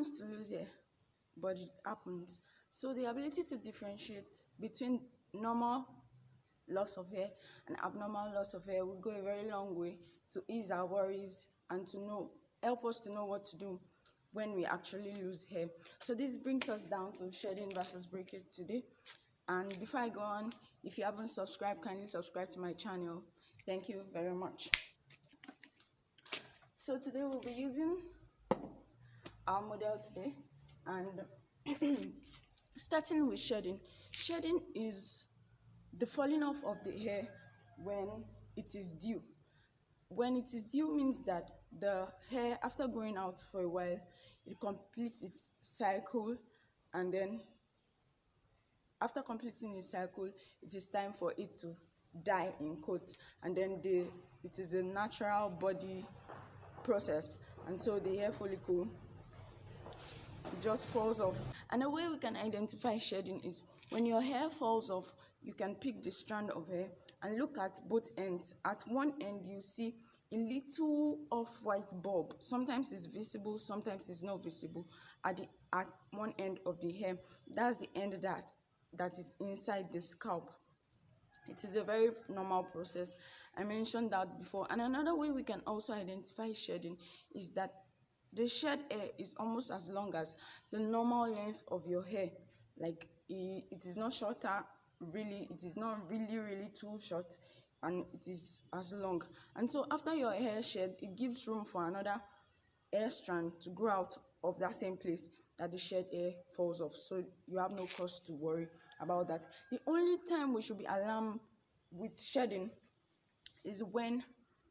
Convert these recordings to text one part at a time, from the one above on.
wants to lose hair, but it happens. So the ability to differentiate between normal loss of hair and abnormal loss of hair will go a very long way to ease our worries and to help us to know what to do when we actually lose hair. So this brings us down to shedding versus breakage today. And before I go on, if you haven't subscribed, kindly subscribe to my channel. Thank you very much. So today we'll be using our model today, and starting with shedding. Shedding is the falling off of the hair when it is due. When it is due means that the hair, after going out for a while, it completes its cycle, and then after completing its cycle, it is time for it to die in coat, and then it is a natural body process, and so the hair follicle just falls off. And the way we can identify shedding is when your hair falls off, you can pick the strand of hair and look at both ends. At one end, you see a little off-white bulb. Sometimes it's visible, sometimes it's not visible. At one end of the hair, that's the end that is inside the scalp. It is a very normal process. I mentioned that before. And another way we can also identify shedding is that the shed hair is almost as long as the normal length of your hair. Like it is not shorter, really. It is not really too short, and it is as long. And so after your hair shed, it gives room for another hair strand to grow out of that same place that the shed hair falls off. So you have no cause to worry about that. The only time we should be alarmed with shedding is when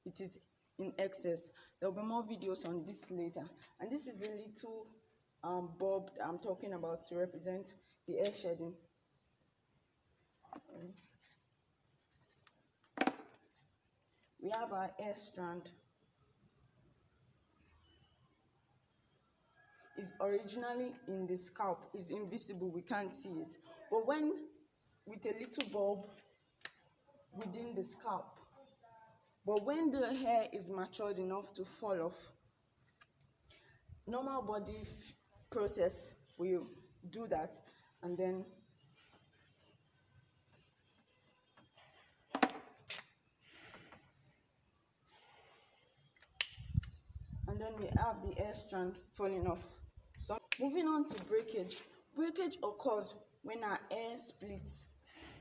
it is in excess. There will be more videos on this later. And this is the little bulb that I'm talking about to represent the hair shedding. We have our hair strand. It's originally in the scalp. It's invisible, we can't see it. But when with a little bulb within the scalp, but when the hair is matured enough to fall off, normal body process will do that, and then we have the hair strand falling off. So moving on to breakage. Breakage occurs when our hair splits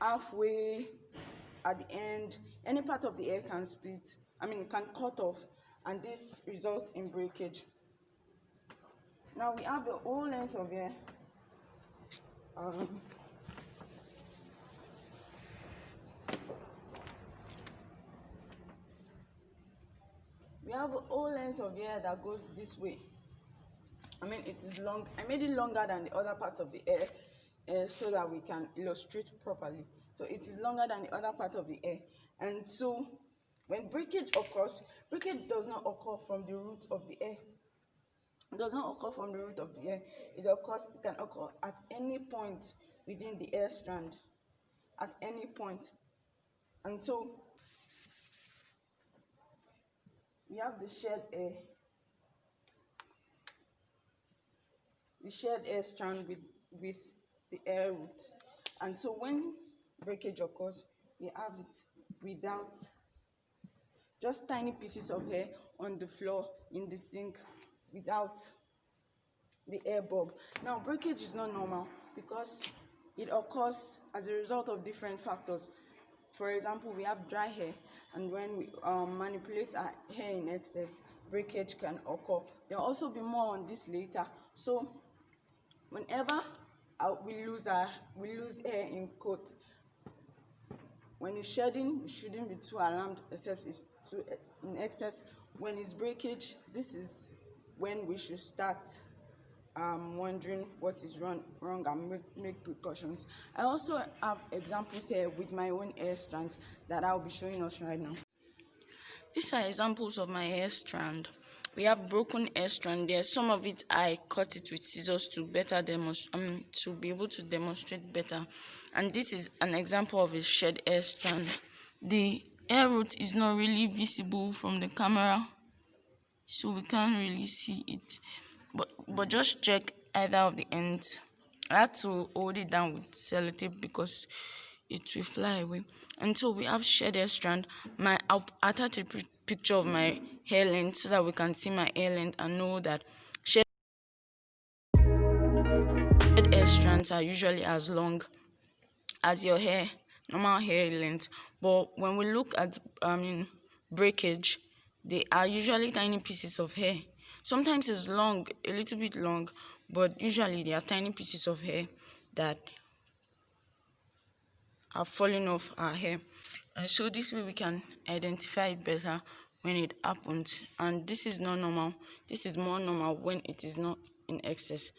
halfway, at the end. Any part of the hair can split, can cut off, and this results in breakage. Now we have the whole length of hair. We have a whole length of hair that goes this way. It is long. I made it longer than the other parts of the hair so that we can illustrate properly. So it is longer than the other part of the hair. And so when breakage occurs, breakage does not occur from the root of the hair. It does not occur from the root of the hair. It can occur at any point within the hair strand. At any point. And so we have the shed hair. The shed hair strand with the hair root. And so when breakage occurs, we have it without, just tiny pieces of hair on the floor in the sink without the hair bulb. Now breakage is not normal because it occurs as a result of different factors. For example, we have dry hair, and when we manipulate our hair in excess, breakage can occur. There will also be more on this later. So whenever we lose hair in coat, when it's shedding, we shouldn't be too alarmed, except it's too in excess. When it's breakage, this is when we should start wondering what is wrong and make precautions. I also have examples here with my own hair strands that I'll be showing us right now. These are examples of my hair strand. We have broken hair strand there. Some of it I cut it with scissors to better demonstrate, to be able to demonstrate better. And this is an example of a shed hair strand. The hair root is not really visible from the camera, so we can't really see it. but just check either of the ends. I had to hold it down with sellotape because it will fly away. And so we have shedded strand. I'll attach a picture of my hair length so that we can see my hair length and know that shed hair strands are usually as long as your hair, normal hair length. But when we look at breakage, they are usually tiny pieces of hair. Sometimes it's long, a little bit long, but usually they are tiny pieces of hair that are falling off our hair. And so this way we can identify it better when it happens. And this is not normal. This is more normal when it is not in excess.